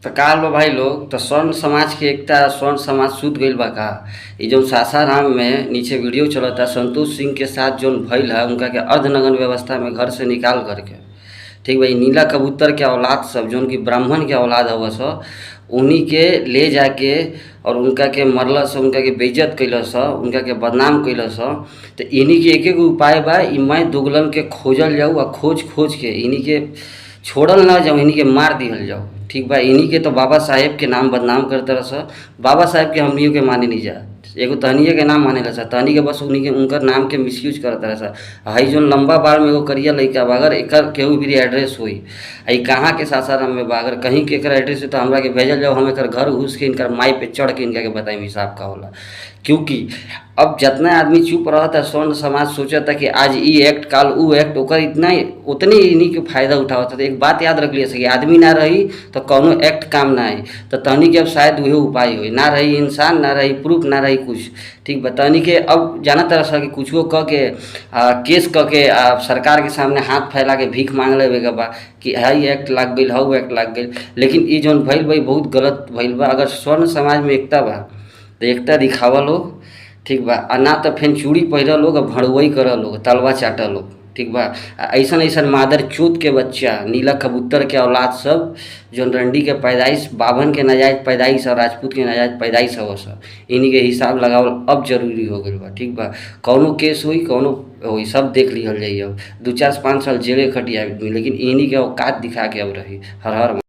तो का लो भाई लोग तो स्वर्ण समाज के एकता स्वर्ण समाज सुध गईल बा का। ये जो सासाराम में नीचे वीडियो चलता संतोष सिंह के साथ जो भइल है उनका के अर्धनग्न व्यवस्था में घर से निकाल करके ठीक भाई नीला कबूतर के औलाद सब जो उनकी ब्राह्मण के औलाद हव स उन्हीं के ले जाके और उनका के मरल स उनका के बेइज्जत कैल स उनका के बदनाम कैल स। तो इन्हीं के एक उपाय बा ई मैं दुगलन के खोजल जाऊँ आ खोज खोज के इन्हीं के छोड़ल ना जाओ इन्हीं के मार दिहल जाओ ठीक बा। इन्हीं के तो बाबा साहेब के नाम बदनाम करते रह बाबा साहेब के हमनियों के माने नहीं जा एगो तहनिए के नाम माने ला तहनी के बस उन्हीं के उनकर नाम के मिसयूज करता रह हई जो लंबा बार में एगो करिया लइका बा अगर एकर केहू भी एड्रेस होई आई कहाँ के सासाराम में बा अगर कहीं के एकर एड्रेस है तो हमरा के भेजल जाओ हम एकर घर घुस के इनकर माई पे चढ़ के इनका के बताई हिसाब का होला। क्योंकि अब जितना आदमी चुप रहता स्वर्ण समाज सोचता कि आज ई एक्ट काल ऊ एक्ट ओकर इतना उतने इन्हीं के फायदा उठावता। तो एक बात याद रख लिया कि आदमी ना रही तो कौनो एक्ट काम ना आई तो तहनी के अब शायद वही उपाय हो ना रही इंसान ना रही प्रूफ ना रही कुछ ठीक बतानी के अब जाना तरह से कि कुछ कह के केस कह के सरकार के सामने हाथ फैला के भीख मांग लेवे के बा कि हाई एक्ट लाग गई हाउ एक्ट लाग गई। लेकिन ये जौन भइल भाई बहुत गलत भइल बा। अगर स्वर्ण समाज में एकता बा तो एकता दिखावा लोग ठीक बा ना तो फिर चूड़ी पहिरा लोग और भड़वई कर लोग तलवा चाटा लोग ठीक बा। ऐसा ऐसा मादर चूत के बच्चा नीला कबूतर के औलाद सब जो रंडी के पैदाइश बाभन के नाजायज पैदाइश और राजपूत के नाजायज पैदाइश हो सब इन्हीं के हिसाब लगावल अब जरूरी हो गई बा ठीक बा। कौनो केस हुई कौनो हुई सब देख लिहल जाइए अब 2-4-5 साल जेले खटिया लेकिन इन्हीं के औकात दिखा के अब रही। हर हर